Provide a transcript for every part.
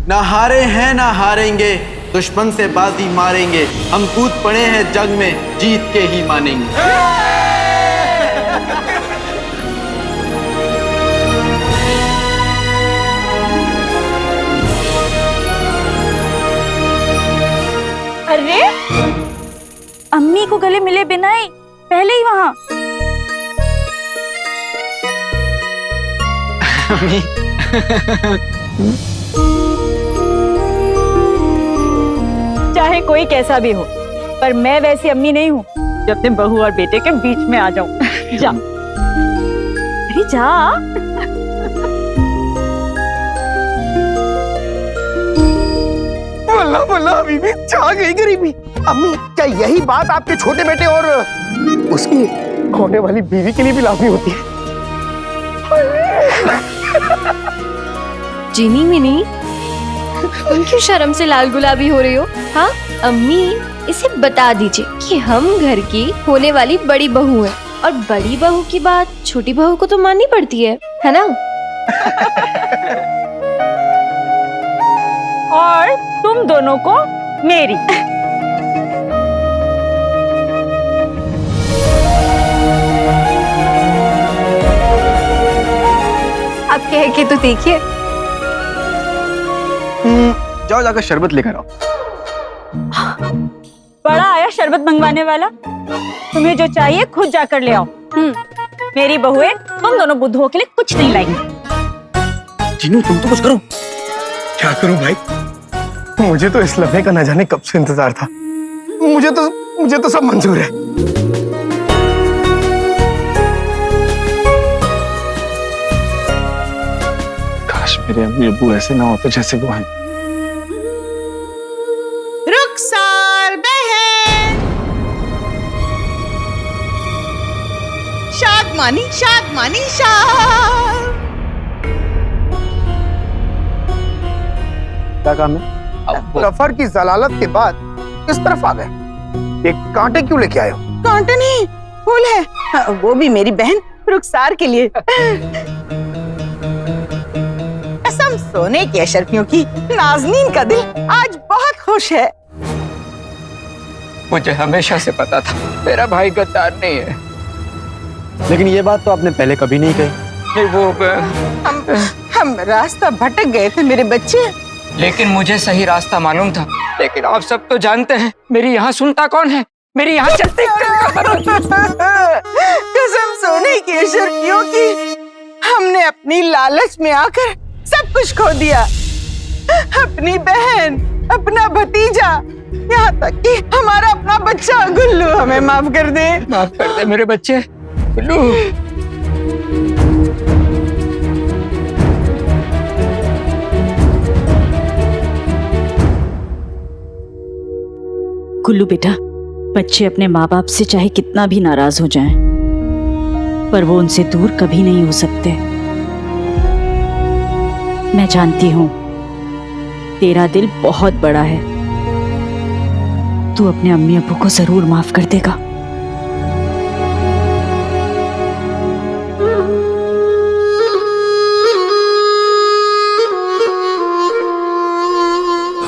ना हारे हैं ना हारेंगे, दुश्मन से बाजी मारेंगे, हम कूद पड़े हैं जग में, जीत के ही मानेंगे। अरे अम्मी को गले मिले बिना ही पहले ही वहां। अम्मी चाहे कोई कैसा भी हो, पर मैं वैसी अम्मी नहीं हूँ जो अपने बहू और बेटे के बीच में आ जाऊं। जा, अरे जा। वल्ला वल्ला बीबी छा गई गरीबी। अम्मी क्या यही बात आपके छोटे बेटे और उसकी होने वाली बीवी के लिए भी लागू होती है? जीनी मिनी, तुम क्यों शर्म से लाल गुलाबी हो रही हो? हाँ अम्मी, इसे बता दीजिए कि हम घर की होने वाली बड़ी बहू हैं और बड़ी बहू की बात छोटी बहू को तो माननी पड़ती है ना? और तुम दोनों को मेरी। आप कह के तो देखिए। जाओ जाकर शरबत लेकर आओ। बड़ा आया शरबत मंगवाने वाला, तुम्हें जो चाहिए खुद जाकर ले आओ। मेरी बहुएं तुम दोनों बुद्धुओं के लिए कुछ नहीं लाएंगी। जीनू तुम तो कुछ करो। क्या करूं भाई? मुझे तो इस लम्हे का न जाने कब से इंतजार था। मुझे तो सब मंजूर है। काश मेरे अम्मी अब्बू ऐसे ना होते जैसे वो हैं। रुखसार बहन, शाद मानी शाद। क्या काम है? सफर की जलालत के बाद किस तरफ आ गए? एक कांटे क्यों लेके आए हो? कांटे नहीं, फूल है। हाँ, वो भी मेरी बहन रुखसार के लिए। कसम सोने की अशरफियों की, नाज़नीन का दिल आज बहुत खुश है। मुझे हमेशा से पता था मेरा भाई गद्दार नहीं है। लेकिन ये बात तो आपने पहले कभी नहीं कही। नहीं वो हम रास्ता भटक गए थे मेरे बच्चे। लेकिन मुझे सही रास्ता मालूम था। लेकिन आप सब तो जानते हैं मेरी यहाँ सुनता कौन है, मेरी यहाँ चलती। कसम सोने की अशरफियों की, हमने अपनी लालच में आकर सब कुछ खो दिया। अपनी बहन, अपना भतीजा, यहाँ तक कि हमारा अपना बच्चा गुल्लू। हमें माफ कर दे। माफ कर दे मेरे बच्चे। गुल्लू, गुल्लू बेटा, बच्चे अपने माँ बाप से चाहे कितना भी नाराज हो जाएं, पर वो उनसे दूर कभी नहीं हो सकते। मैं जानती हूँ तेरा दिल बहुत बड़ा है, तू अपने अम्मी अब्बू को जरूर माफ कर देगा।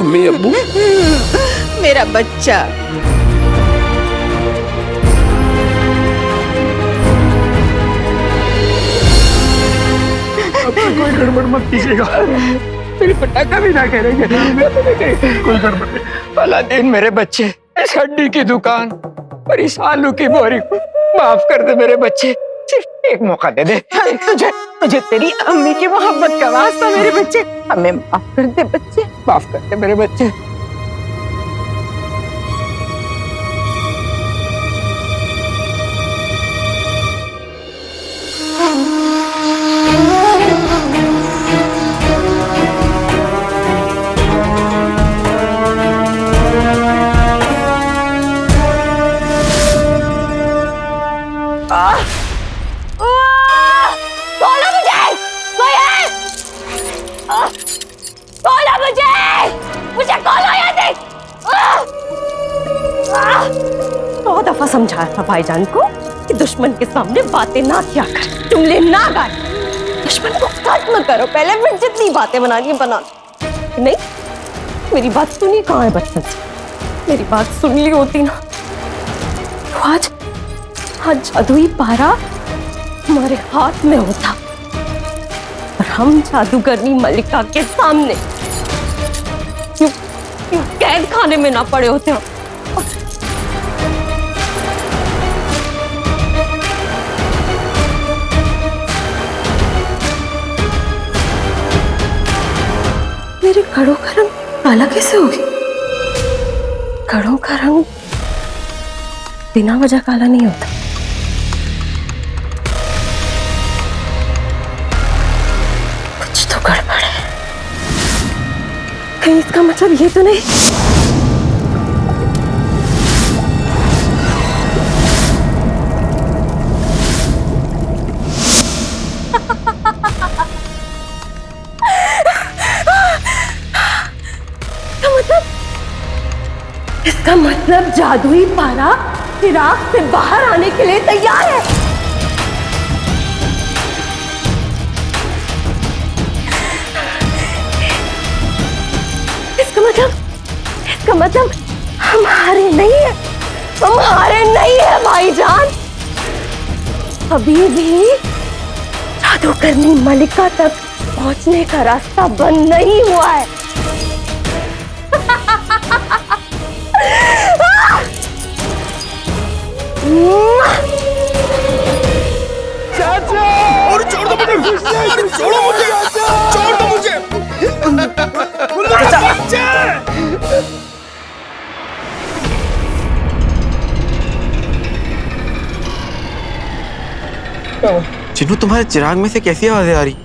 अम्मी अब्बू, मेरा बच्चा। कोई गड़बड़ मत कीजिएगा। मेरी पटाखा भी ना करेंगे। कोई गड़बड़ नहीं। भला दिन मेरे बच्चे, इस हड्डी की दुकान और इस आलू की बोरी को माफ कर दे मेरे बच्चे। सिर्फ एक मौका दे दे। तुझे तेरी अम्मी की मोहब्बत का वास्ता मेरे बच्चे, हमें माफ कर दे बच्चे। माफ कर दे मेरे बच्चे। बहुत दफा समझाया था भाईजान को कि दुश्मन के सामने बातें ना किया कर, जुमले ना गाए, दुश्मन को खत्म करो पहले, फिर जितनी बातें बनानी है बना। नहीं, मेरी बात सुनी कहाँ है बचपन से? मेरी बात सुन ली होती ना तो आज जादुई पारा हमारे हाथ में होता और हम जादूगरनी मलिका के सामने यूं कैद खाने में ना पड़े होते हो। मेरे घड़ों का रंग काला कैसे हो गया? घड़ों का रंग बिना वजह काला नहीं होता। कुछ तो गड़बड़ है। कहीं इसका मतलब ये तो नहीं? इसका मतलब जादुई पारा चिराग से बाहर आने के लिए तैयार है। इसका मतलब हम हारे नहीं है, हम हारे नहीं है भाईजान। अभी भी जादूगरनी मलिका तक पहुंचने का रास्ता बंद नहीं हुआ है। और छोड़ दो मुझे, छोड़ो मुझे, छोड़ दो मुझे। चिन्नू, तुम्हारे चिराग में से कैसी आवाजें आ रही?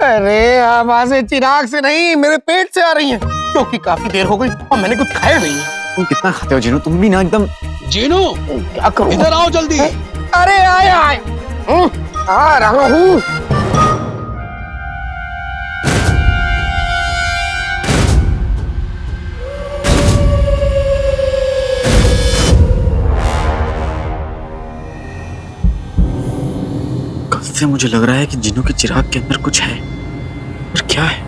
अरे आवाजें चिराग से नहीं, मेरे पेट से आ रही हैं, क्योंकि काफी देर हो गई और मैंने कुछ खाया नहीं है। तुम कितना खाते हो जिन्नू? तुम भी ना एकदम। जीनू, क्या करूं? इधर आओ जल्दी। अरे आया आ रहा हूँ। कब से मुझे लग रहा है कि जिन्नू के चिराग के अंदर कुछ है, पर क्या है?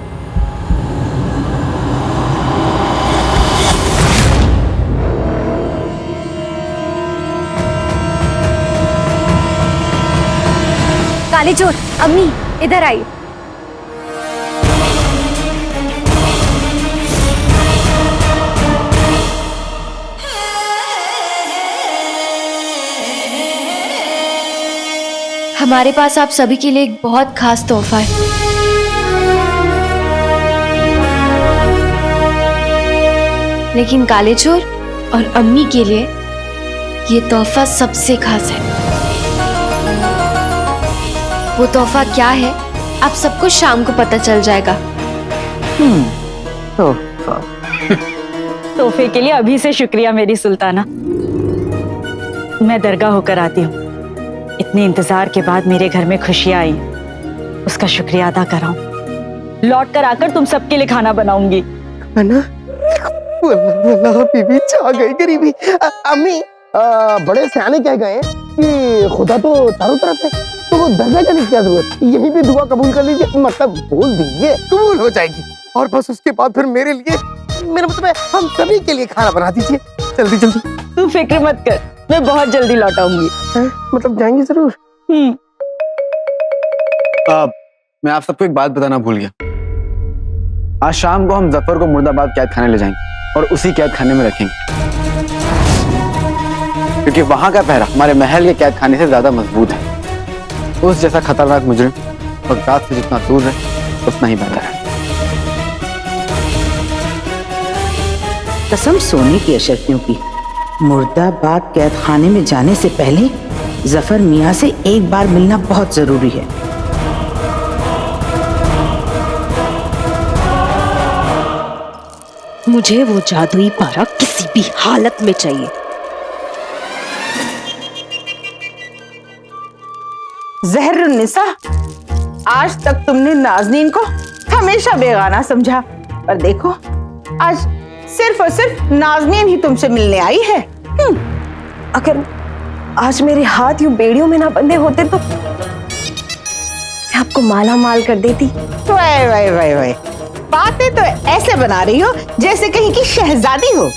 काले चोर, अम्मी इधर आई। हमारे पास आप सभी के लिए एक बहुत खास तोहफा है। लेकिन काले चोर और अम्मी के लिए ये तोहफा सबसे खास है। वो तोहफा क्या है आप सबको शाम को पता चल जाएगा। तोहफे के लिए अभी से शुक्रिया मेरी सुल्ताना। मैं दरगाह होकर आती हूँ। इतने इंतजार के बाद मेरे घर में खुशियां आई, उसका शुक्रिया अदा कराऊं। लौट कर आकर तुम सबके लिए खाना बनाऊंगी। है ना? वल्लाह बीबी छा गई गरीबी। अम्मी बड़े सियाने कह गए कि खुदा तो चारों तरफ है, तो वो दरगाह जाने की क्या जरूरत? यहीं पे दुआ कबूल कर लीजिए, मतलब बोल दीजिए, कबूल हो जाएगी। और बस उसके बाद फिर मेरे लिए, मेरा मतलब है हम सभी के लिए खाना बना दीजिए, जल्दी जल्दी। तू फिक्र मत कर, मैं बहुत जल्दी लौट आऊंगी। मतलब जाएंगे जरूर। मैं आप सबको एक बात बताना भूल गया। आज शाम को हम जफर को मुर्दाबाद कैद खाने ले जाएंगे और उसी कैद खाने में रखेंगे, क्योंकि वहां का पहरा हमारे महल के कैद खाने से ज्यादा मजबूत है। उस जैसा खतरनाक मुजरिम बगदाद से जितना दूर है उतना ही बेहतर है। कसम सोने की अशरफियों की, मुर्दाबाद कैद खाने में जाने से पहले जफर मियाँ से एक बार मिलना बहुत जरूरी है। मुझे वो जादुई पारा किसी भी हालत में चाहिए। जहरुन्निसा, आज तक तुमने नाज़नीन को हमेशा बेगाना समझा, पर देखो आज सिर्फ और सिर्फ नाज़नीन ही तुमसे मिलने आई है। अगर आज मेरे हाथ यूं बेड़ियों में ना बंधे होते तो मैं आपको माला माल कर देती। वाह वाह वाह वाह, बातें तो ऐसे बना रही हो जैसे कहीं की शहजादी हो।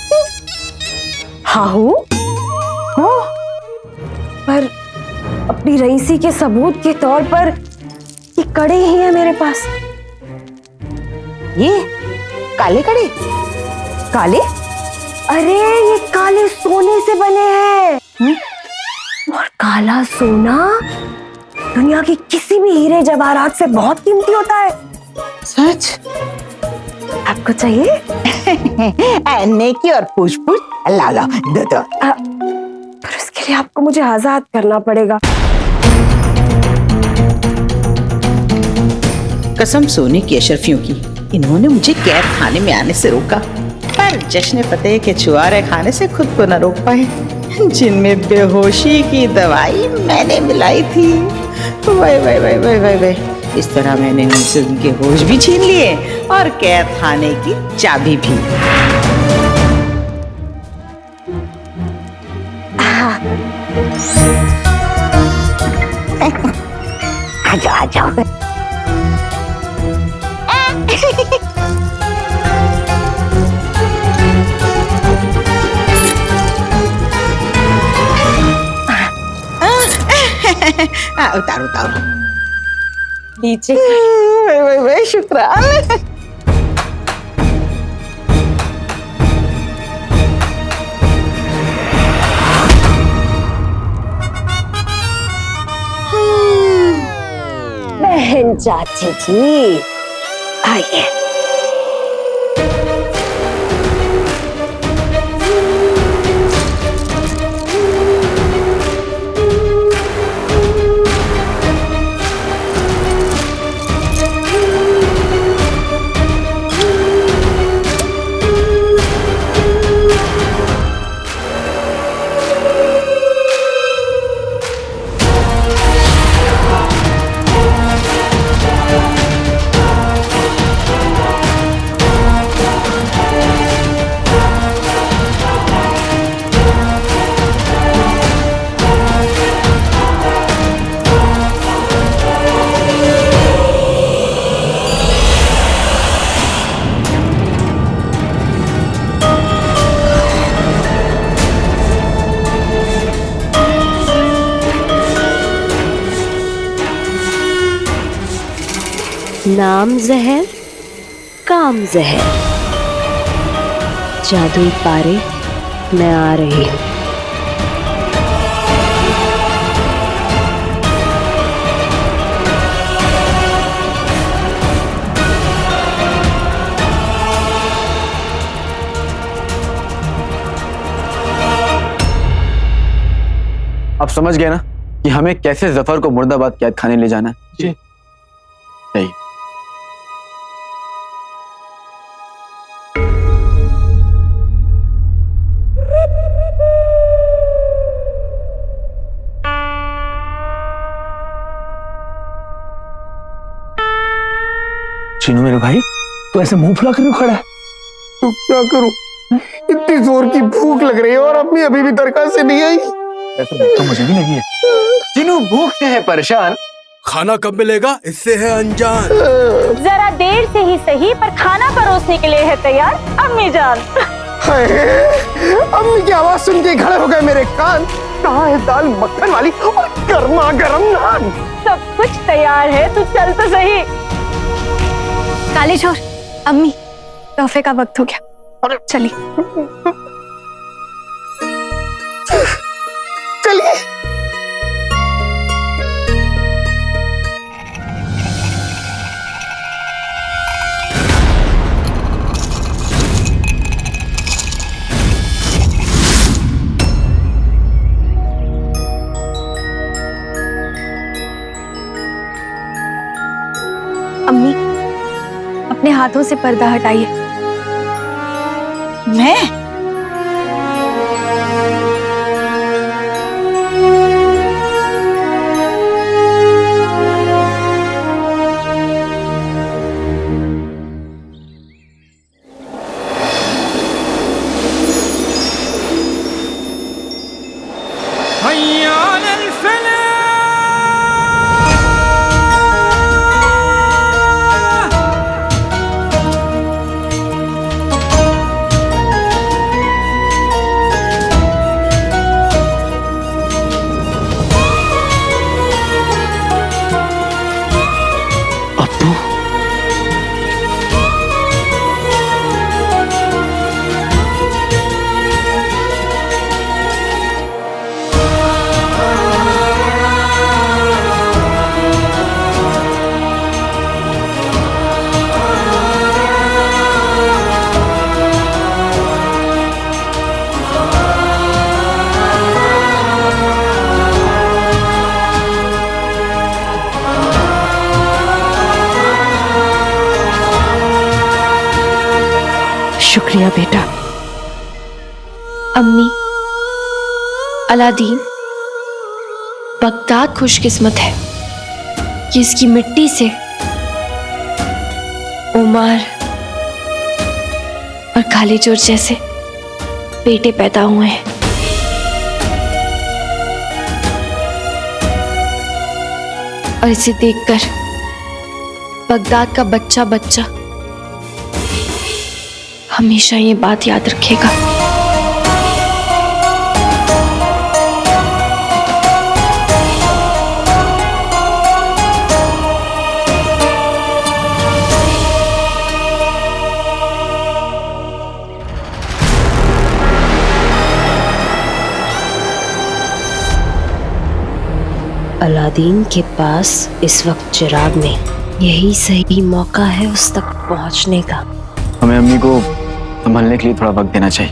हाँ हूँ, पर अपनी रईसी के सबूत के तौर पर ये कड़े ही हैं मेरे पास। ये काले कड़े? काले? अरे ये काले सोने से बने हैं। और काला सोना दुनिया की किसी भी हीरे जवाहरात से बहुत कीमती होता है। सच? आपको चाहिए? नेकी और पूछ पूछ ला लो, दो दो। पर उसके लिए आपको मुझे आजाद करना पड़ेगा। कसम सोने की अशरफियों की, इन्होंने मुझे कैद खाने में आने से रोका, पर जश्न फतेह के छुआरे खाने से खुद को न रोक पाए, जिनमें बेहोशी की दवाई मैंने मिलाई थी। वाह वाह वाह वाह वाह वाह। इस तरह मैंने उनसे उनके होश भी छीन लिए और कैद खाने की चाबी भी। आ जाओ आ जाओ। उतारो उतारो। नीचे शुक्रान। बहन चाची जी आइए। नाम जहर, काम जहर। जादुई पारे, मैं आ रही हूँ। आप समझ गए ना कि हमें कैसे जफर को मुर्दाबाद कैद खाने ले जाना है? जी नहीं। चीनू मेरे भाई, तो ऐसे मुंह फुला कर खड़ा है? तो क्या करूं? इतनी जोर की भूख लग रही है और अम्मी अभी भी दरगाह से नहीं आई। ऐसे भूख तो मुझे भी लगी है। चीनू भूख से है परेशान। खाना कब मिलेगा इससे है अनजान। जरा देर से ही सही पर खाना परोसने के लिए है तैयार अम्मी जान। हाय, अम्मी की आवाज सुन के खड़े हो गए मेरे कान। कहाँ है दाल मक्खन वाली और गर्मा गर्म नान? सब कुछ तैयार है, तू चल तो सही। काले छोर, अम्मी तोहफे का वक्त हो गया। चलिए चलिए। अम्मी अपने हाथों से पर्दा हटाइए। मैं शुक्रिया बेटा। अम्मी, अलादीन बगदाद खुशकिस्मत है कि इसकी मिट्टी से उमर और खाली चोर जैसे बेटे पैदा हुए हैं। और इसे देखकर बगदाद का बच्चा बच्चा हमेशा ये बात याद रखेगा। अलादीन के पास इस वक्त चिराग में यही सही मौका है उस तक पहुंचने का। हमें अम्मी को संभलने के लिए थोड़ा वक्त देना चाहिए।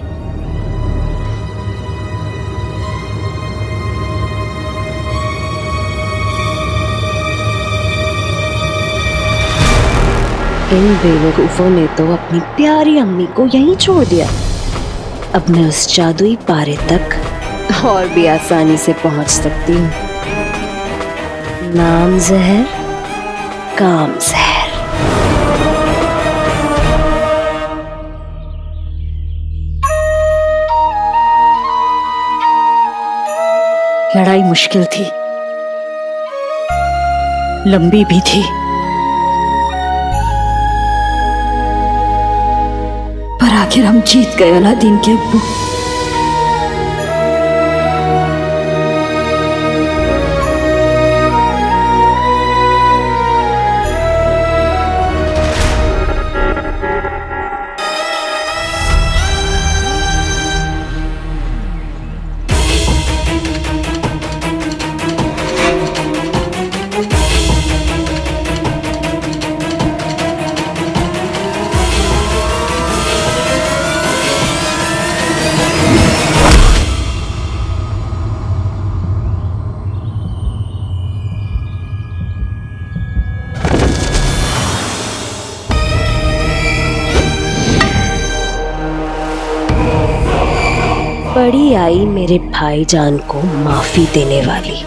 इन बेवकूफों ने तो अपनी प्यारी अम्मी को यहीं छोड़ दिया। अब मैं उस जादुई पारे तक और भी आसानी से पहुंच सकती हूँ। नाम जहर, काम जहर। लड़ाई मुश्किल थी, लंबी भी थी, पर आखिर हम जीत गए अलादीन के अब्बू। बड़ी आई मेरे भाईजान को माफी देने वाली।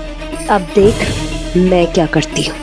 अब देख मैं क्या करती हूँ।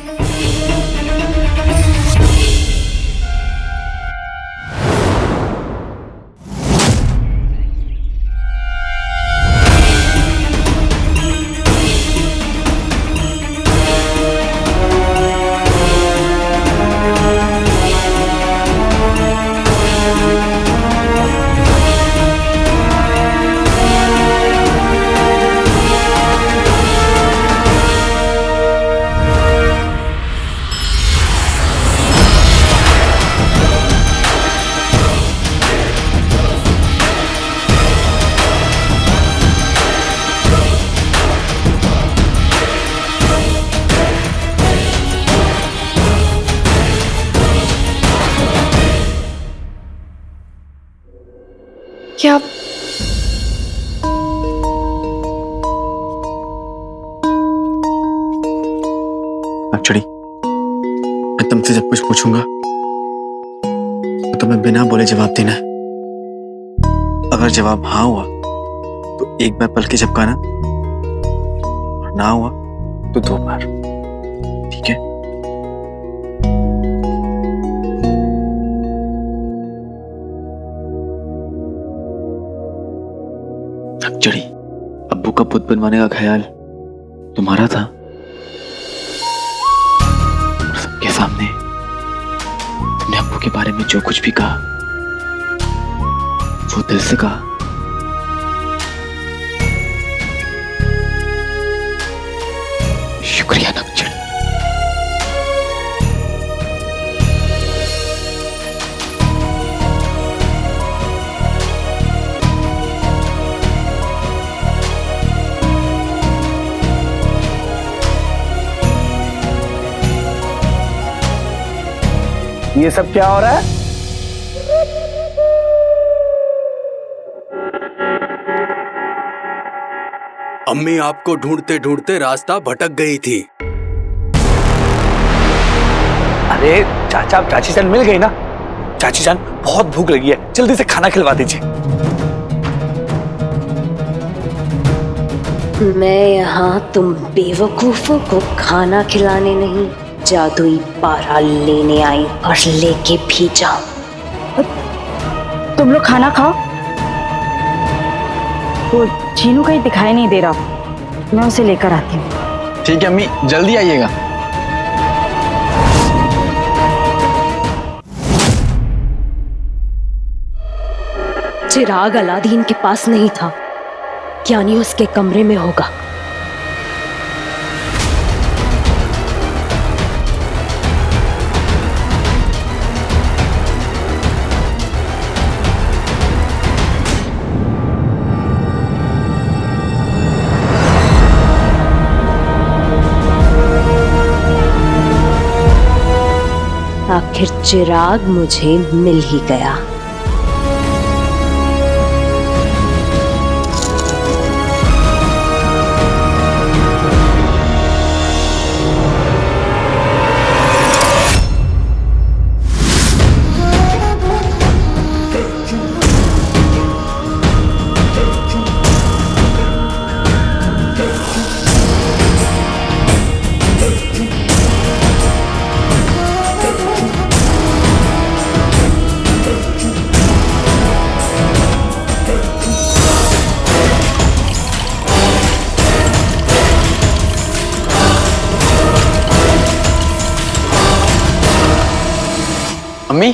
क्या नागचड़ी, मैं तुमसे जब कुछ पूछूंगा तो तुम्हें बिना बोले जवाब देना है। अगर जवाब हाँ हुआ तो एक बार पलके झपकाना, और ना हुआ तो 2 बार। ठीक है? नागचड़ी, अब्बू का पुत बनवाने का ख्याल तुम्हारा था। सबके सामने तुमने अब्बू के बारे में जो कुछ भी कहा वो दिल से कहा। शुक्रिया नागचड़ी। ये सब क्या हो रहा है? अम्मी आपको ढूंढते ढूंढते रास्ता भटक गई थी। अरे चाचा चाची से मिल गई ना, चाची जान बहुत भूख लगी है, जल्दी से खाना खिलवा दीजिए। मैं यहाँ तुम बेवकूफों को खाना खिलाने नहीं, जादुई पारा लेने आई और लेके भी जाऊं। तुम लोग खाना खाओ। वो चीनू कहीं दिखाई नहीं दे रहा, मैं उसे लेकर आती हूँ। ठीक है अम्मी, जल्दी आइएगा। चिराग अलादीन के पास नहीं था, यानी उसके कमरे में होगा। आखिर चिराग मुझे मिल ही गया। अम्मी,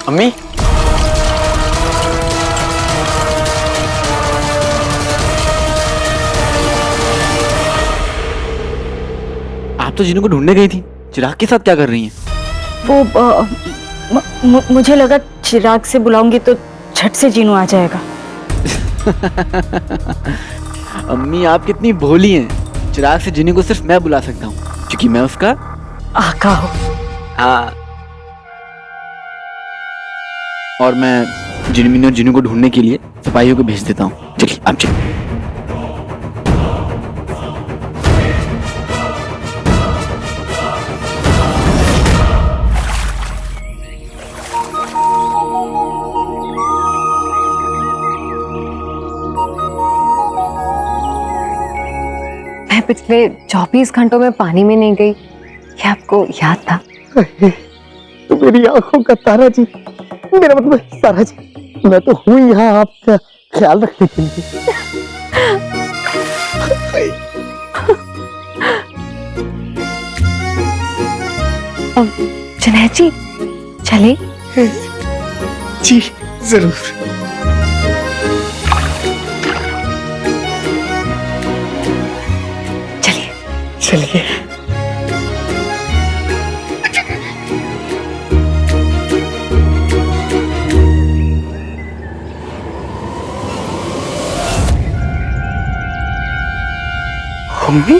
अम्मी, आप तो जिन्हों को ढूंढने गई थी, चिराग के साथ क्या कर रही हैं? वो मुझे लगा चिराग से बुलाऊंगी तो झट से जीनू आ जाएगा। अम्मी आप कितनी भोली हैं। चिराग से जिन्हों को सिर्फ मैं बुला सकता हूँ, क्योंकि मैं उसका आका हूँ। हाँ, और मैं जिनमिन और जिन्हों को ढूंढने के लिए सिपाहियों को भेज देता हूँ। चलिए आप चलिए। मैं पिछले 24 घंटों में पानी में नहीं गई, ये आपको याद था? तो मेरी आंखों का तारा जी, मेरा मतलब सारा जी, मैं तो हूँ यहाँ आपका ख्याल रखने के लिए। जुनैद जी चले? जी जरूर। चलिए चलिए। अम्मी,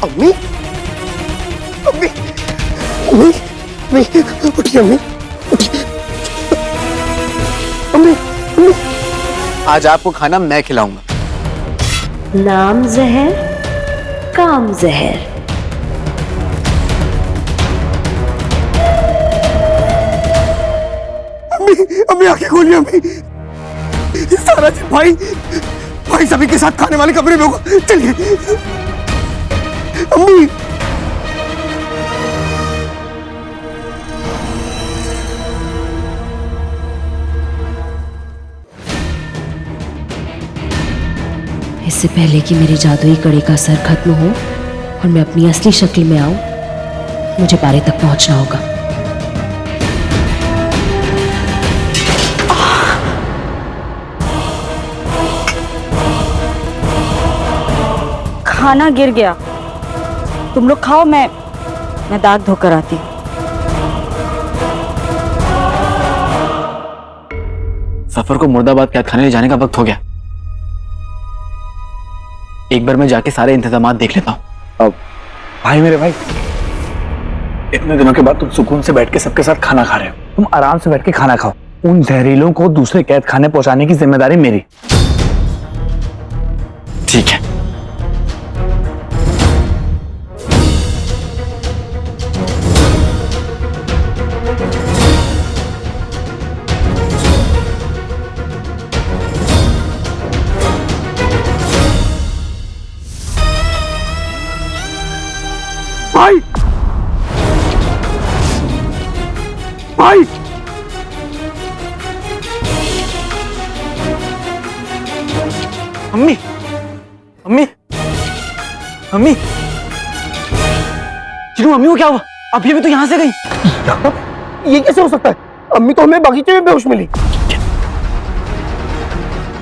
अम्मी, अम्मी, अम्मी, अम्मी, उठिए अम्मी, उठिए। अम्मी, अम्मी। आज आपको खाना मैं खिलाऊंगा। नाम जहर, काम जहर। अम्मी, अम्मी आंखें खोलिए अम्मी। सारा जी भाई सभी के साथ खाने वाले कमरे में होगा। चलिए अम्मी। इससे पहले कि मेरी जादुई कड़ी का असर खत्म हो और मैं अपनी असली शक्ल में आऊं, मुझे पारे तक पहुंचना होगा। खाना गिर गया, तुम लोग खाओ, मैं दाग धोकर आती हूँ। सफर को मुर्दाबाद कैद खाने ले जाने का वक्त हो गया। एक बार मैं जाके सारे इंतजामात देख लेता हूँ। अब भाई, मेरे भाई, इतने दिनों के बाद तुम सुकून से बैठ के सबके साथ खाना खा रहे हो। तुम आराम से बैठ के खाना खाओ। उन जहरीलों को दूसरे कैद खाने पहुंचाने की जिम्मेदारी मेरी। ठीक है। भाई भाई मम्मी, मम्मी, मम्मी, चिरू, मम्मी को क्या हुआ? अभी भी तो यहाँ से गई। ये कैसे हो सकता है? अम्मी तो हमें बगीचे में बेहोश मिली।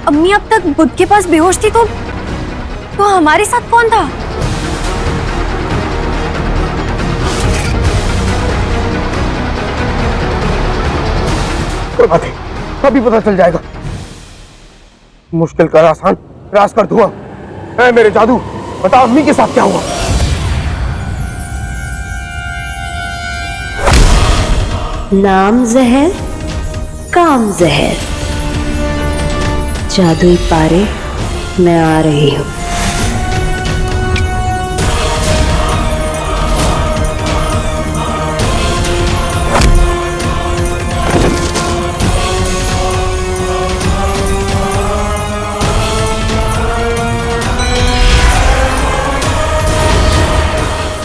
अम्मी अब तक बुद्ध के पास बेहोश थी, तो हमारे साथ कौन था? कोई बात नहीं, अभी पता चल जाएगा। मुश्किल कर आसान, राज कर धुआं। ऐ मेरे जादू, बता अम्मी के साथ क्या हुआ? नाम जहर, काम जहर। जादुई पारे, मैं आ रही हूँ।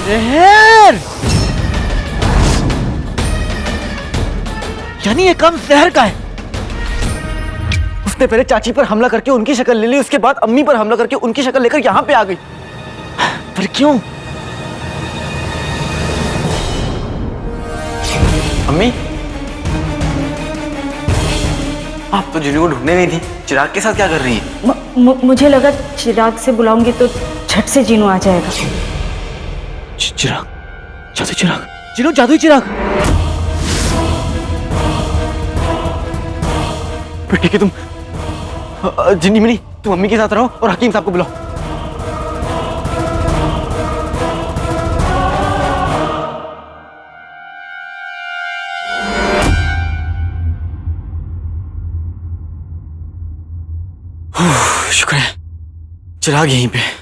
जहर, यानी ये काम जहर का है। उसने पहले चाची पर हमला करके उनकी शक्ल ले ली, उसके बाद अम्मी पर हमला करके उनकी शक्ल लेकर यहाँ पे आ गई। पर क्यों? अम्मी, आप तो जिन्हें को ढूंढने नहीं थी, चिराग के साथ क्या कर रही है? मुझे लगा चिराग से बुलाऊंगी तो झट से जीनू आ जाएगा। चिराग, जादुई चिराग, जिन्हों जादुई चिराग। ठीक है, तुम जिन्नी मिनी, तुम मम्मी के साथ रहो और हकीम साहब को बुलाओ। शुक्र है चिराग यहीं पे।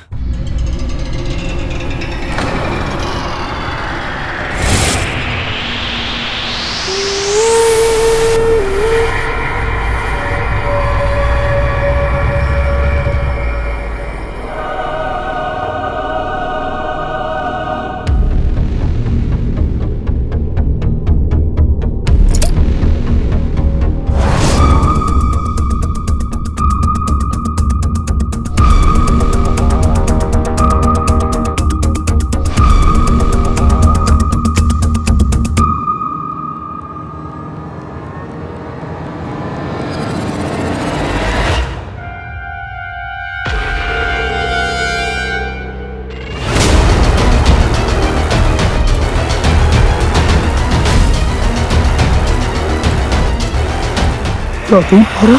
जादुई पारा,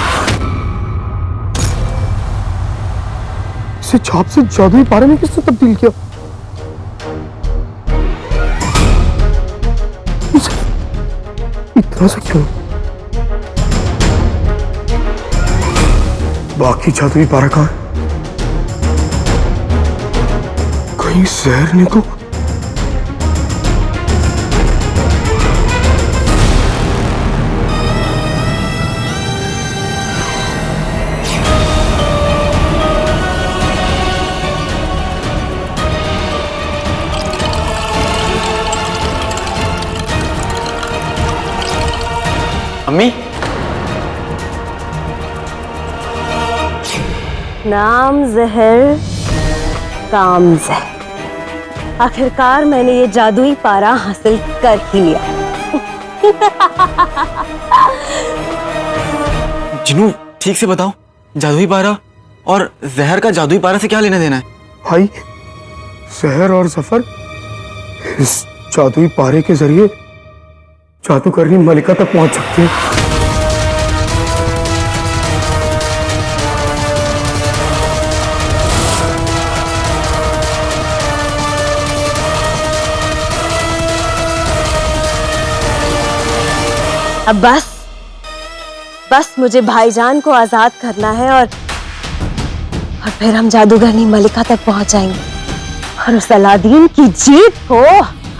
इसे छाप से जादुई पारे में किसने तब्दील किया? इतना सा क्यों? बाकी जादुई पारा कहाँ है? कहीं जहर ने तो अम्मी, नाम जहर, काम जहर। आखिरकार मैंने ये जादुई पारा हासिल कर ही लिया। जिनू ठीक से बताओ, जादुई पारा और जहर का जादुई पारा से क्या लेना देना है? भाई जहर और जफर इस जादुई पारे के जरिए जादूगरनी मलिका तक पहुंच सकते हैं। अब बस मुझे भाईजान को आजाद करना है और फिर हम जादूगरनी मलिका तक पहुंच जाएंगे और उस अलादीन की जीत को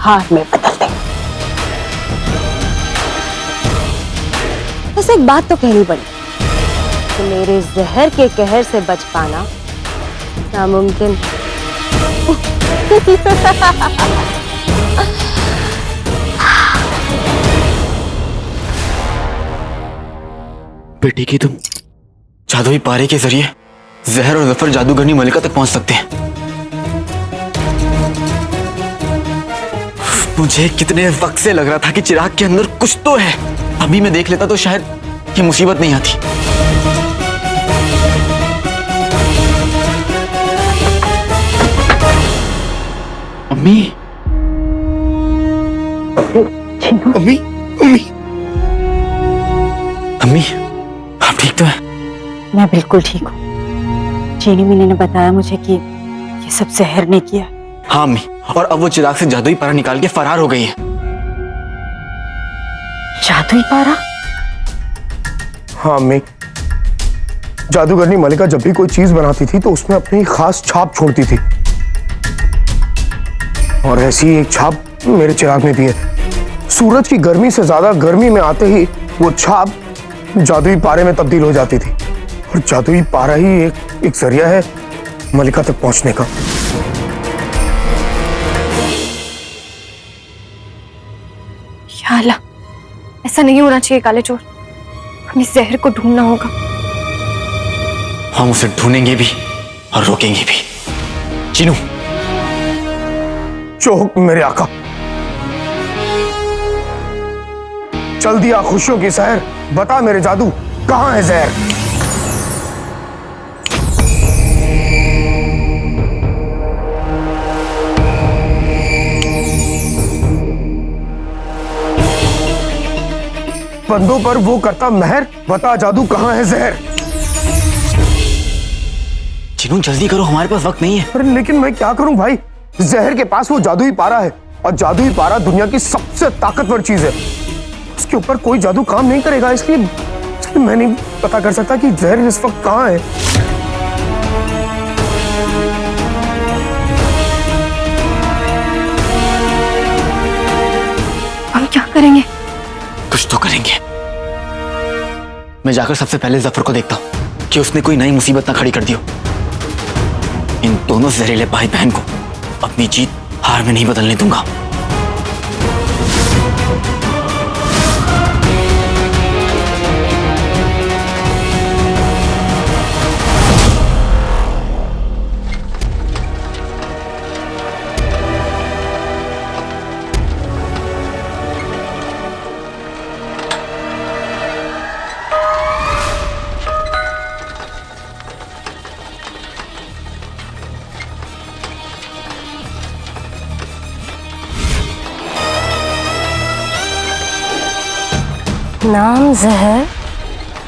हार में बदल देंगे। बस एक बात तो कहनी पड़ी कि मेरे जहर के कहर से बच पाना नामुमकिन। बेटी की तुम जादुई पारे के जरिए जहर और जफर जादूगरनी मलिका तक पहुंच सकते हैं। मुझे कितने वक्त से लग रहा था कि चिराग के अंदर कुछ तो है। अभी मैं देख लेता तो शायद ये मुसीबत नहीं आती। अम्मी, अम्मी, अम्मी, अम्मी, आप ठीक तो हैं? मैं बिल्कुल ठीक हूँ। चीनी मीनी ने बताया मुझे कि ये सब जहर ने किया। हाँ अम्मी, और अब वो चिराग से जादुई पारा निकाल के फरार हो गई है। जादुई पारा? हाँ अम्मी, जादूगरनी मलिका जब भी कोई चीज बनाती थी तो उसमें अपनी खास छाप छोड़ती थी और ऐसी एक छाप मेरे चिराग में भी है। सूरज की गर्मी से ज्यादा गर्मी में आते ही वो छाप जादुई पारे में तब्दील हो जाती थी और जादुई पारा ही एक जरिया है मलिका तक पहुंचने का। या अल्लाह, ऐसा नहीं होना चाहिए काले चोर। हमें जहर को ढूंढना होगा। हम उसे ढूंढेंगे भी और रोकेंगे भी। चिनू, जो हुक्म मेरे आका। चल दिया खुशियों की सहर, बता मेरे जादू कहां है जहर? बंदों पर वो करता मेहर, बता जादू कहां है जहर? चिनू जल्दी करो, हमारे पास वक्त नहीं है। अरे लेकिन मैं क्या करूं भाई, जहर के पास वो जादुई पारा है और जादुई पारा दुनिया की सबसे ताकतवर चीज है। उसके ऊपर कोई जादू काम नहीं करेगा, इसलिए मैं नहीं पता कर सकता कि जहर इस वक्त कहां है। हम क्या करेंगे? कुछ तो करेंगे। मैं जाकर सबसे पहले जफर को देखता हूं कि उसने कोई नई मुसीबत ना खड़ी कर दी हो। इन दोनों जहरीले भाई बहन को अपनी जीत हार में नहीं बदलने दूंगा। नाम जहर,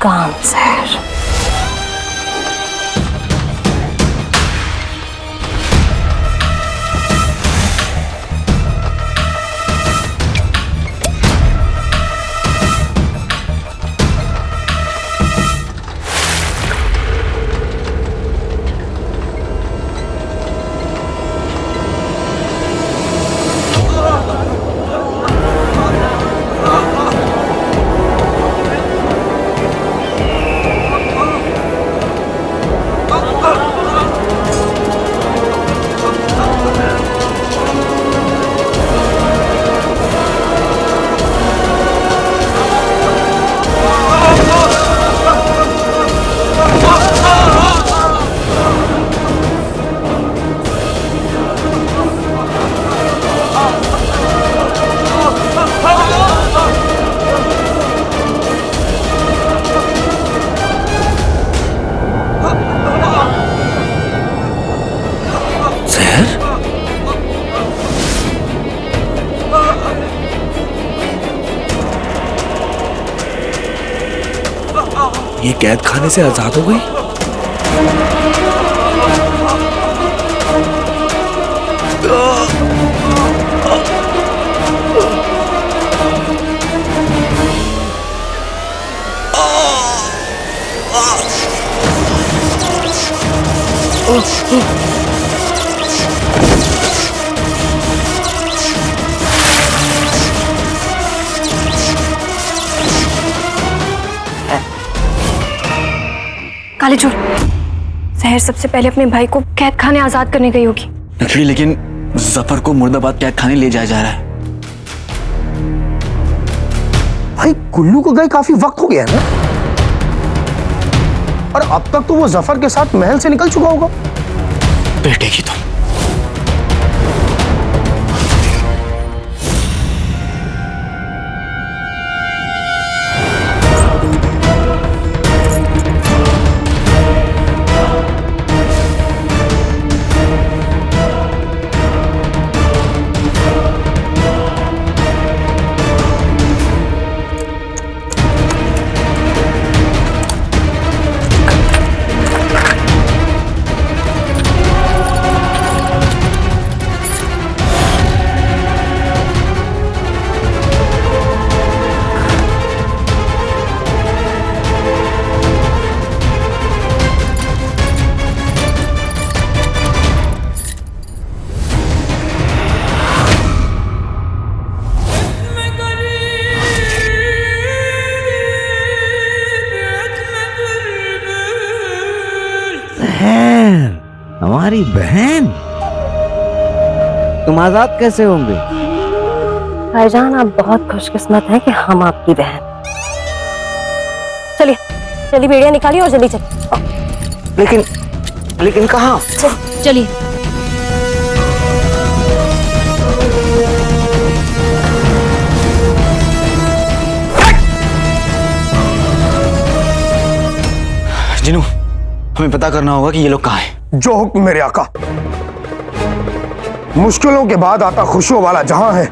काम जहर। ये कैद खाने से आजाद हो गई? काले चोर, सहर सबसे पहले अपने भाई को कैद खाने आजाद करने गई होगी। नकली, लेकिन जफर को मुर्दाबाद कैद खाने ले जाया जा रहा है। भाई कुल्लू को गए काफी वक्त हो गया है ना, और अब तक तो वो जफर के साथ महल से निकल चुका होगा। बेटे की तुम। हमारी बहन, तुम आजाद कैसे होंगे? भाईजान, आप बहुत खुशकिस्मत हैं कि हम आपकी बहन। चलिए जल्दी बेड़ियां निकालिए और जल्दी चलिए। लेकिन कहाँ? चलिए। जिनू, हमें पता करना होगा कि ये लोग कहाँ हैं। जो हुक्म मेरे आका। मुश्किलों के बाद आता खुशियों वाला जहां है,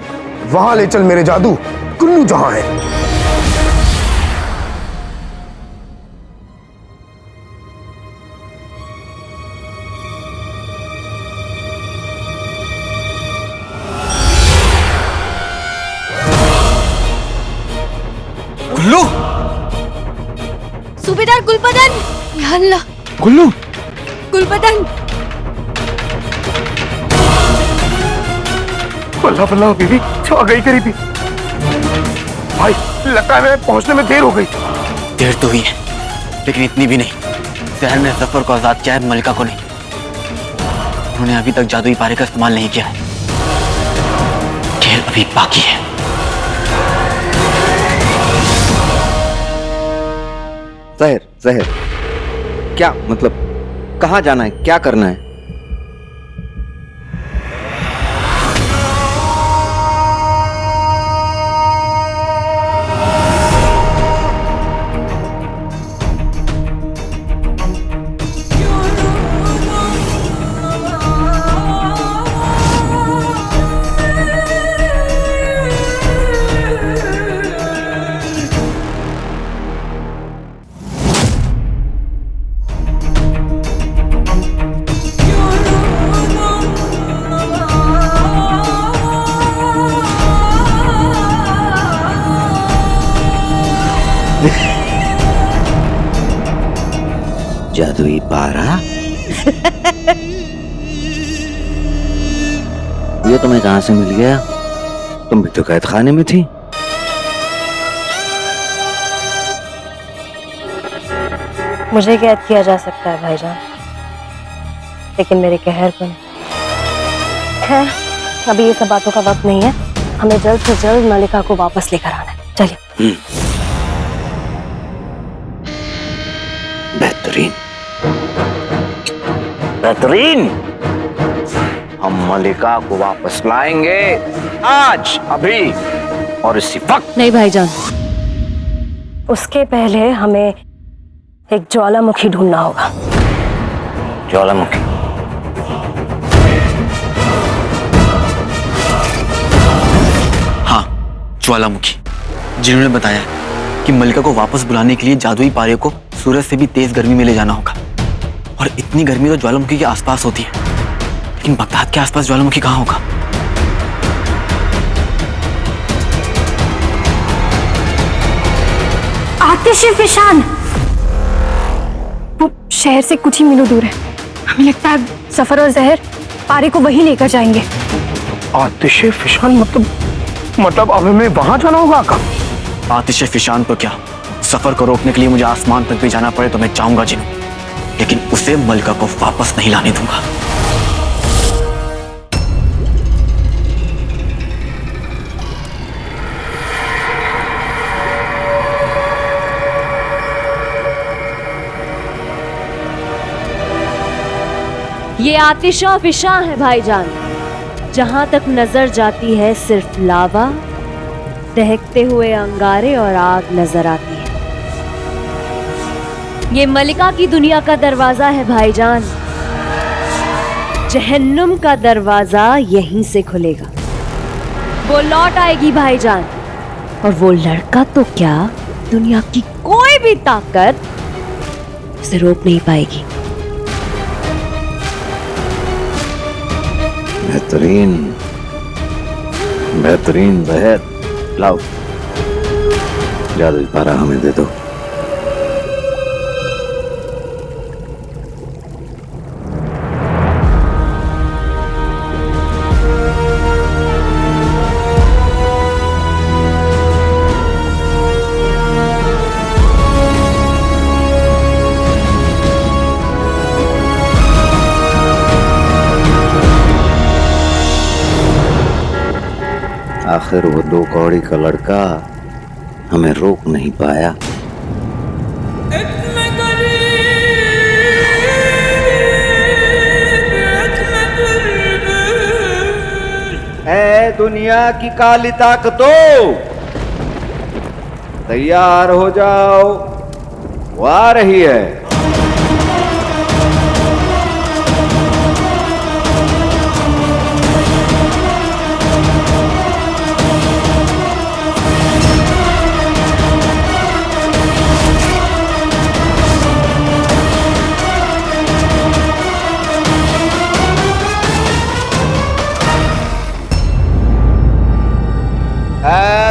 वहां ले चल मेरे जादू, कुल्लू जहां है। कुल्लू, सूबेदार गुलबदन, या अल्लाह, कुल्लू, गुलबदन। बल्ला बल्ला बीबी, छा गई करीबी। भाई लगता है मैं पहुंचने में देर हो गई। देर तो हुई है, लेकिन इतनी भी नहीं। सहर ने जफर को आजाद किया है, मलिका को नहीं। उन्होंने अभी तक जादुई पारे का इस्तेमाल नहीं किया है। खेल अभी बाकी है। जहर, क्या मतलब, कहाँ जाना है, क्या करना है? जादुई पारा? ये तुम्हें कहां से मिल गया? तुम भी तो कैद खाने में थी। मुझे कैद किया जा सकता है भाईजान, लेकिन मेरे कहर पर नहीं। खैर, अभी ये सब बातों का वक्त नहीं है। हमें जल्द से जल्द मलिका को वापस लेकर आना है। चलिए। बेहतरीन, बेहतरीन। हम मलिका को वापस लाएंगे, आज, अभी और इसी वक्त। नहीं भाईजान, उसके पहले हमें एक ज्वालामुखी ढूंढना होगा। ज्वालामुखी? हाँ, ज्वालामुखी। जिन्होंने बताया कि मलिका को वापस बुलाने के लिए जादुई पारे को सूरज से भी तेज गर्मी में ले जाना होगा। और इतनी गर्मी तो ज्वालामुखी के आसपास होती है, लेकिन बगदाद के आसपास ज्वालामुखी कहाँ होगा? आतिश फिशान, वो शहर से कुछ ही मीलों दूर है। हमें लगता है सफर और जहर पारे को वहीं लेकर जाएंगे। आतिश फिशान मतलब अब हमें वहां जाना होगा आका? आतिश फिशान तो क्या, सफर को रोकने के लिए मुझे आसमान तक भी जाना पड़े तो मैं जाऊंगा जिन्नू, लेकिन उसे मलिका को वापस नहीं लाने दूंगा। ये आतिशा फिशा है भाईजान। जहां तक नजर जाती है सिर्फ लावा, दहकते हुए अंगारे और आग नजर आती है। ये मलिका की दुनिया का दरवाजा है भाईजान। जहन्नुम का दरवाजा यहीं से खुलेगा। वो लौट आएगी भाईजान, और वो लड़का तो क्या, दुनिया की कोई भी ताकत उसे रोक नहीं पाएगी। बेहतरीन जहर लाओ, जादुई पारा हमें दे दो। आखिर वो दो कौड़ी का लड़का हमें रोक नहीं पाया। ऐ दुनिया की काली ताकतों, तैयार हो जाओ, वो आ रही है।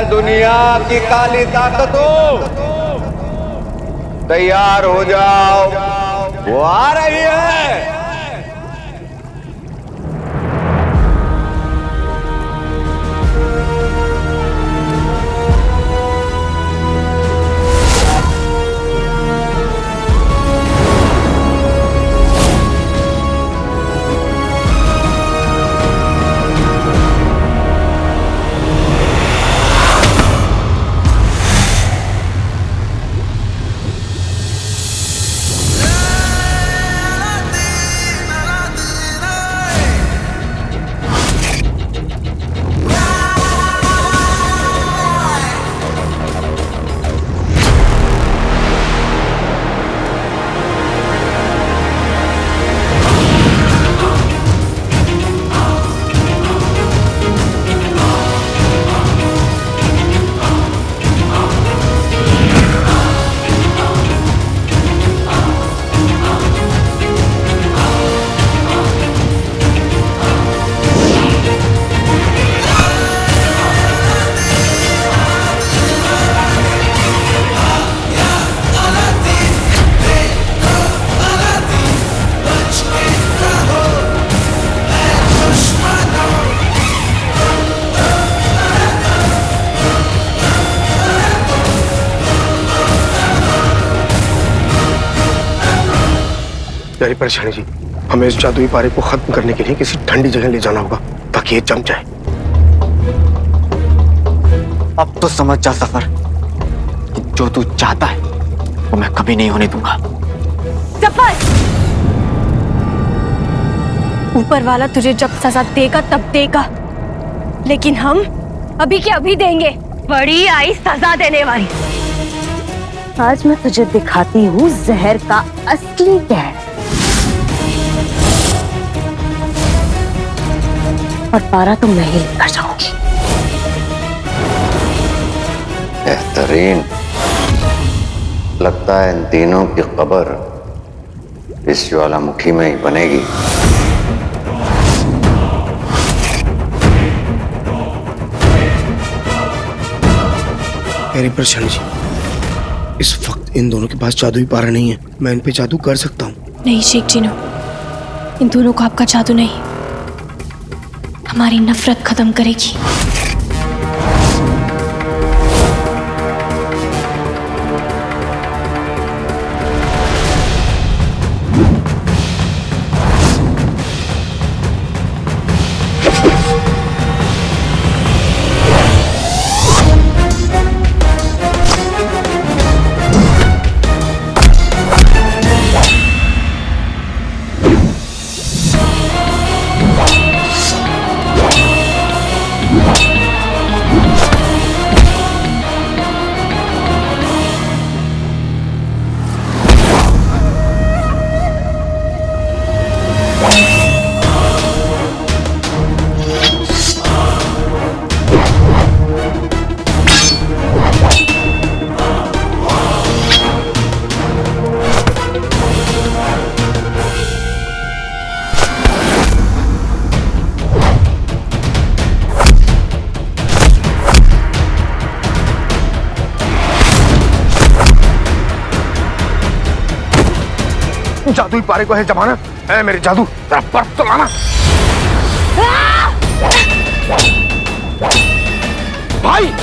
दुनिया की काली ताकतों, तैयार हो जाओ, वो आ रही है। प्यारी परेशानी जी, हमें इस जादुई पारे को खत्म करने के लिए किसी ठंडी जगह ले जाना होगा ताकि ये जम जाए। अब तो समझ जा सफर, कि जो तू चाहता है वो मैं कभी नहीं होने दूंगा। सफर, ऊपर वाला तुझे जब सजा देगा तब देगा, लेकिन हम अभी के अभी देंगे। बड़ी आई सजा देने वाली। आज मैं तुझे दिखाती हूँ जहर का असली कहर। और पारा तो मैं ही लेकर जाऊंगी। बेहतरीन, लगता है इन तीनों की कब्र इस ज्वालामुखी में ही बनेगी। मेरी परेशानी जी, इस वक्त इन दोनों के पास जादुई पारा नहीं है। मैं इन पे जादू कर सकता हूँ। नहीं शेख जीनो, इन दोनों को आपका जादू नहीं, हमारी नफरत खत्म करेगी। जादुई पारे को है जमाना है मेरे जादू, तेरा बर्फ तो लाना। भाई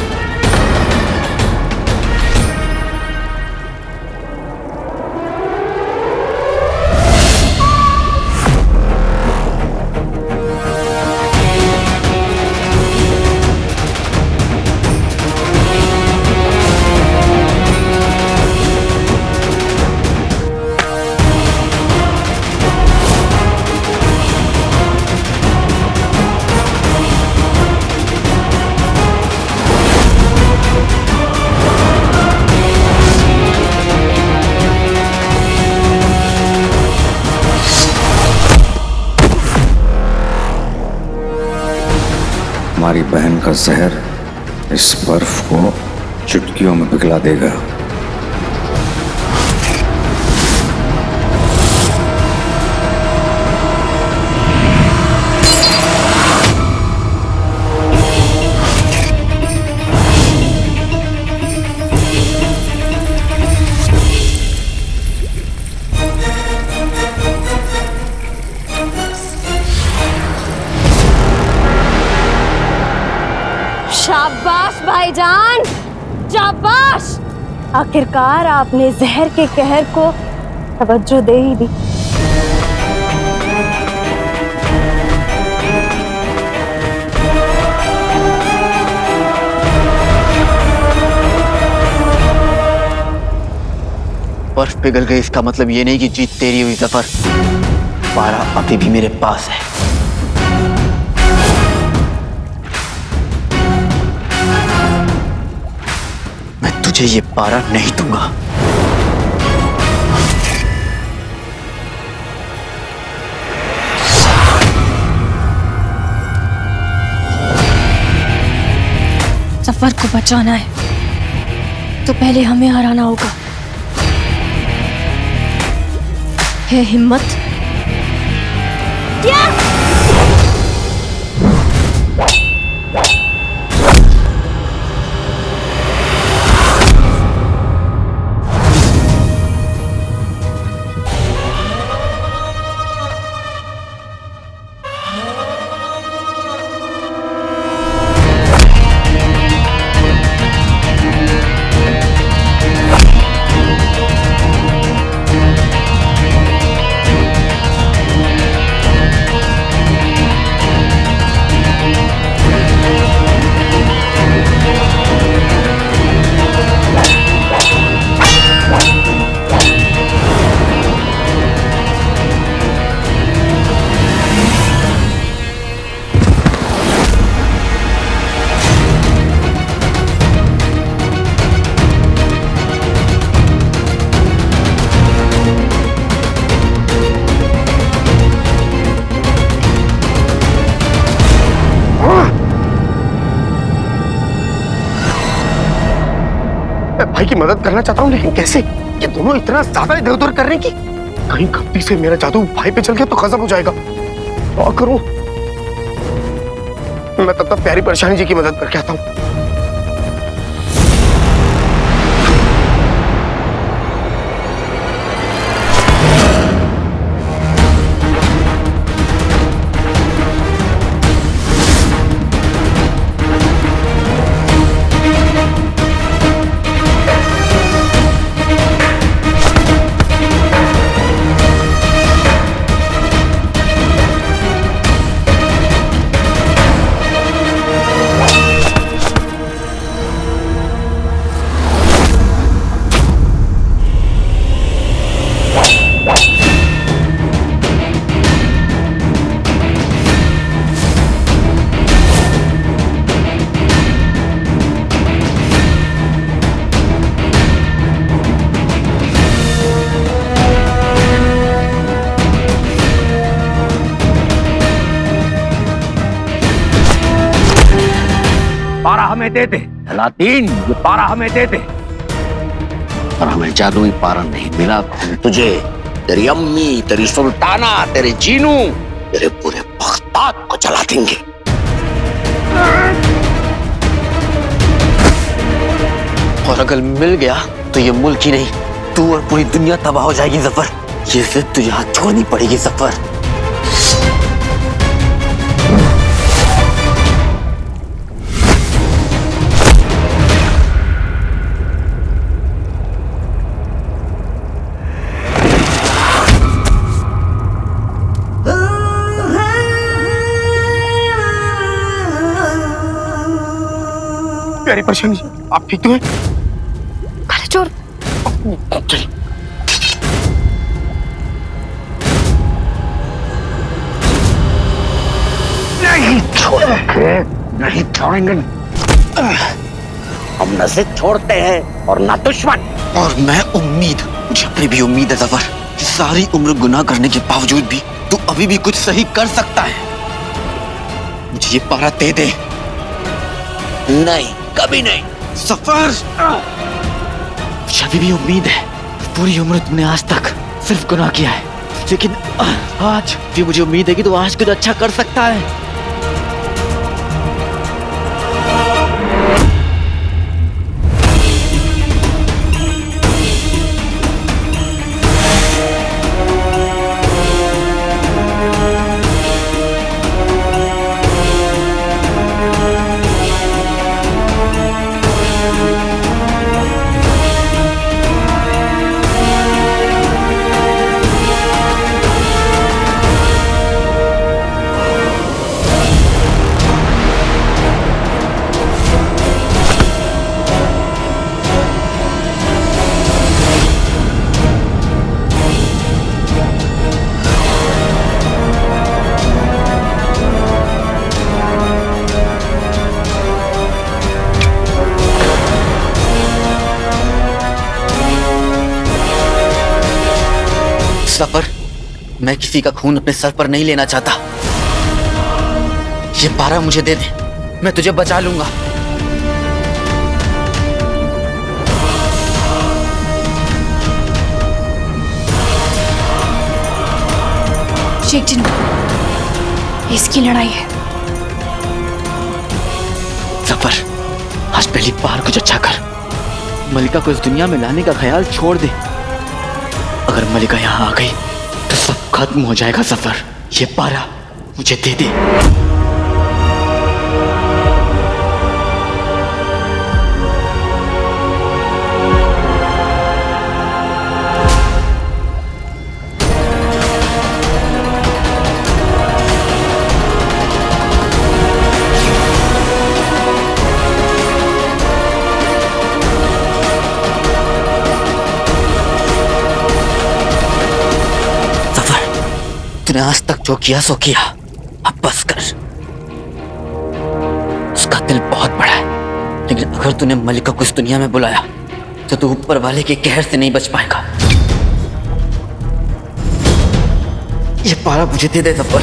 हमारी बहन का जहर इस बर्फ को चुटकियों में पिघला देगा। शाबाश भाईजान, शाबाश। आखिरकार आपने जहर के कहर को तवज्जो दे ही दी। बर्फ पिघल गई, इसका मतलब ये नहीं कि जीत तेरी हुई जफर। पारा अभी भी मेरे पास है। तुझे ये पारा नहीं दूंगा। सफर को बचाना है तो पहले हमें हराना होगा। है हिम्मत? क्या? भाई की मदद करना चाहता हूँ, लेकिन कैसे? ये दोनों इतना ज्यादा इधर उधर कर रहे हैं कि कहीं गलती से मेरा जादू भाई पे चल गया तो खत्म हो जाएगा। क्या करूं? मैं तब तक प्यारी परेशानी जी की मदद करके आता हूँ। पारा हमें दे दे अलादीन, ये पारा हमें दे दे। और हमें जादुई पारा नहीं मिला, तुझे, तेरी अम्मी, तेरी सुल्ताना, तेरे जीनू, तेरे पूरे बगदाद को जला देंगे। और अगर मिल गया तो ये मुल्क ही नहीं, तू और पूरी दुनिया तबाह हो जाएगी जफर। ये जिद तुझे हाथ छोड़नी पड़ेगी जफर। प्यारी परेशानी जी, आप ठीक तो हैं? काले चोर, चलिए। नहीं छोड़ेंगे, नहीं छोड़ेंगे। हम न जिद छोड़ते हैं और न दुश्मन। और मैं उम्मीद, मुझे अपनी भी उम्मीद है जफर कि सारी उम्र गुनाह करने के बावजूद भी तू अभी भी कुछ सही कर सकता है। मुझे ये पारा दे दे। नहीं, कभी नहीं। सफर, मुझे अभी भी उम्मीद है। पूरी उम्र तुमने आज तक सिर्फ गुनाह किया है, लेकिन आज भी मुझे उम्मीद है कि तू आज कुछ अच्छा कर सकता है। सफर, मैं किसी का खून अपने सर पर नहीं लेना चाहता। ये पारा मुझे दे दे, मैं तुझे बचा लूंगा। शेख जिन्नू, इसकी लड़ाई है। सफर, आज पहली बार कुछ अच्छा कर। मलिका को इस दुनिया में लाने का ख्याल छोड़ दे। अगर मलिका यहाँ आ गई तो सब खत्म हो जाएगा सफर। ये पारा मुझे दे दे। तूने आज तक जो किया सो किया, अब बस कर। उसका दिल बहुत बड़ा है, लेकिन अगर तूने मलिका को इस दुनिया में बुलाया तो तू ऊपर वाले के कहर से नहीं बच पाएगा। ये पारा मुझे दे दे सफर।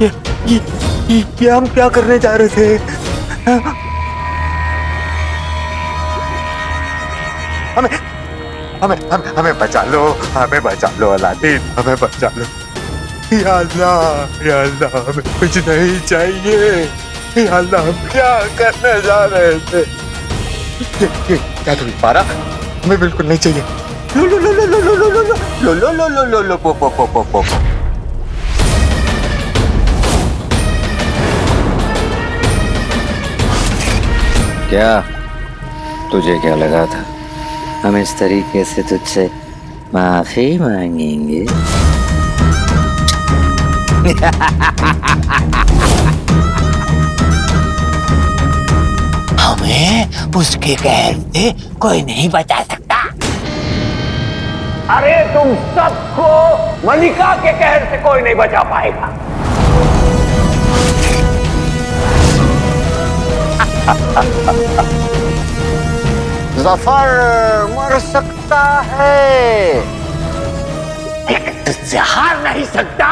ये ये हम क्या करने जा रहे थे? हमें बचा लो, हमें बचा लो अलादीन, हमें बचा लो। या अल्लाह, हमें कुछ नहीं चाहिए। या अल्लाह, हम क्या करने जा रहे थे? ये क्या तुम पारा? हमें बिल्कुल नहीं चाहिए। लो लो लो लो लो लो लो लो लो लो लो लो लो लो पो पो पो पो पो। क्या तुझे क्या लगा था हम इस तरीके से तुझसे माफी मांगेंगे? हमें उसके कहर से कोई नहीं बचा सकता। अरे तुम सबको मलिका के कहर से कोई नहीं बचा पाएगा। जफर मर सकता है, लेकिन तुझसे हार नहीं सकता।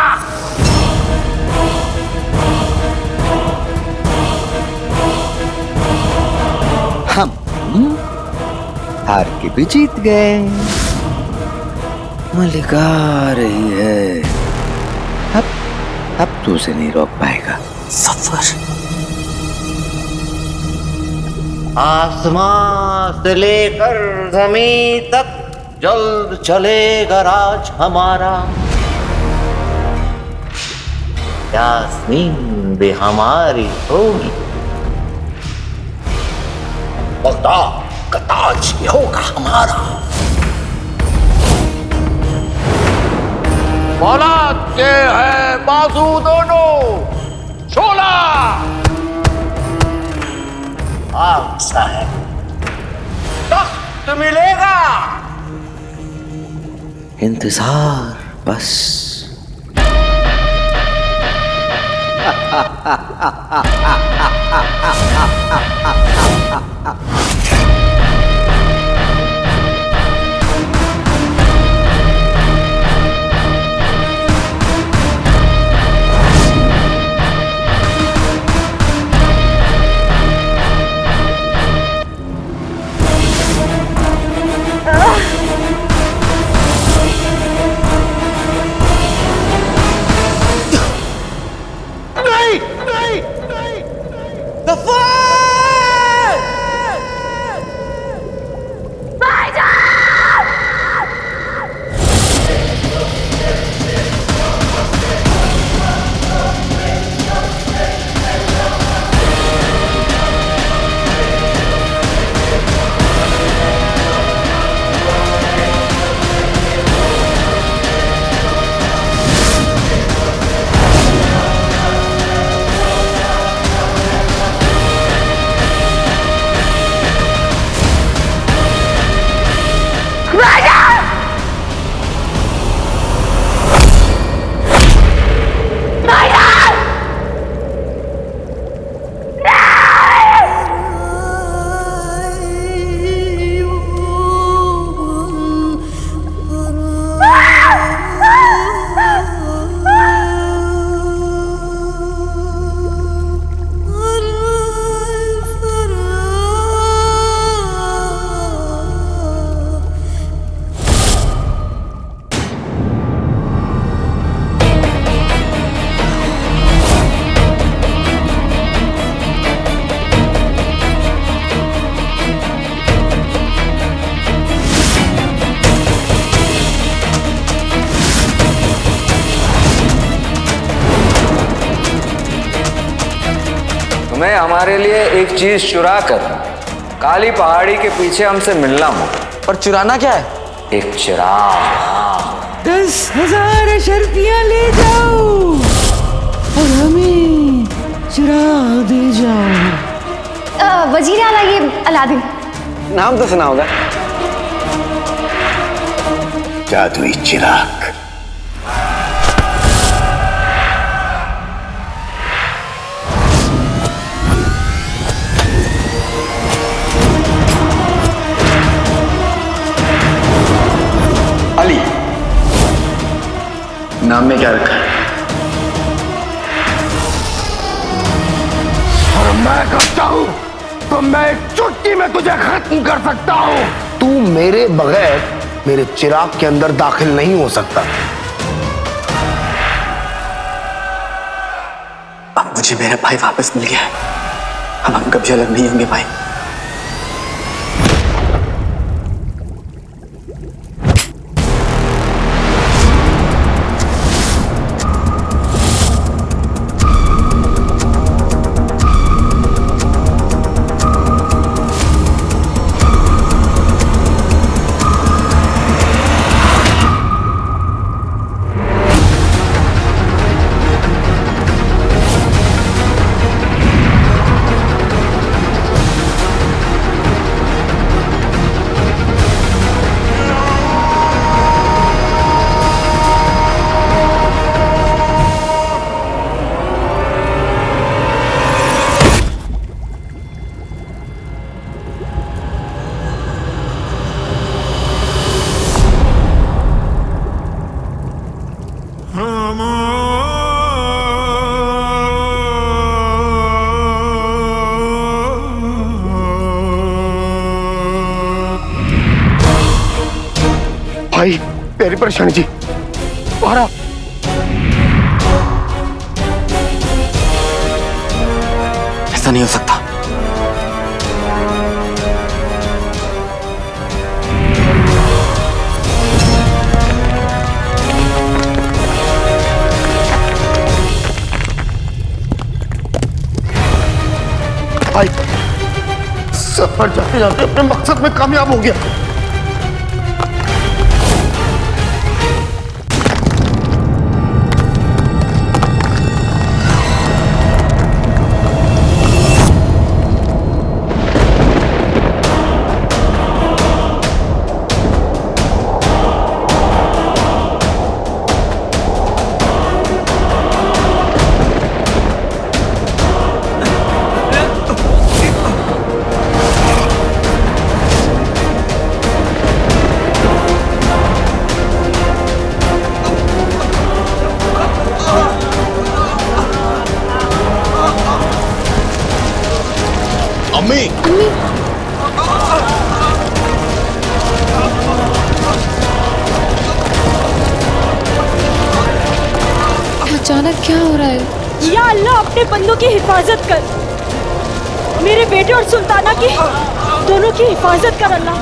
हम हार के भी जीत गए। मलिका आ रही है, अब तू उसे नहीं रोक पाएगा। सफर आसमां से लेकर जमीन तक जल्द चलेगा राज हमारा। यास्मीन भी हमारी होगी, बगदाद का ताज भी होगा हमारा। फौलाद के है बाजू दोनों, शोला आग सा है, तख्त मिलेगा। इंतजार बस। तुम्हें हमारे लिए एक चीज चुरा कर काली पहाड़ी के पीछे हमसे मिलना होगा। पर चुराना क्या है? एक चिराग। 10,000 अशर्फियां ले जाओ और हमें चिराग दे जाओ। वजीर आला, ये अलादीन। नाम तो सुना होगा। जादुई चिराग। अली, नाम में क्या रखा है? चाहूं तो मैं एक चुटकी में तुझे खत्म कर सकता हूं। तू मेरे बगैर मेरे चिराग के अंदर दाखिल नहीं हो सकता। अब मुझे मेरा भाई वापस मिल गया है। अब हम कभी अलग नहीं होंगे भाई। भाई तेरी परेशानी जी बाहर आ। ऐसा नहीं हो सकता। भाई सफर जाते जाते अपने मकसद में कामयाब हो गया। अम्मी अचानक क्या हो रहा है? या अल्लाह अपने बंदों की हिफाजत कर। मेरे बेटे और सुल्ताना की दोनों की हिफाजत कर अल्लाह।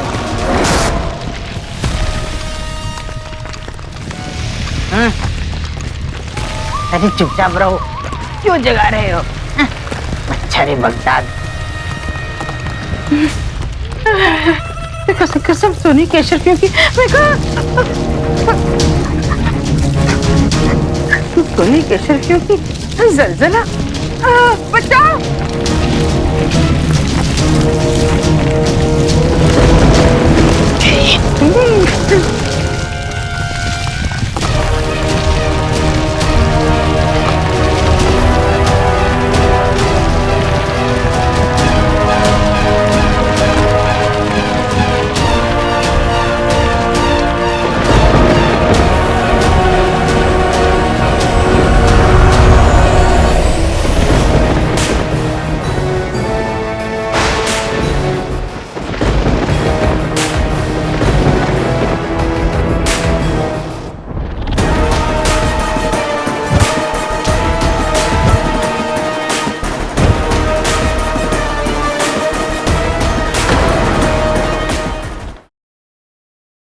अरे चुपचाप रहो, क्यों जगा रहे हो? मच्छर बगदाद। कसम सोनी केशर क्योंकि सोनी केशर क्योंकि जलजला बचाओ।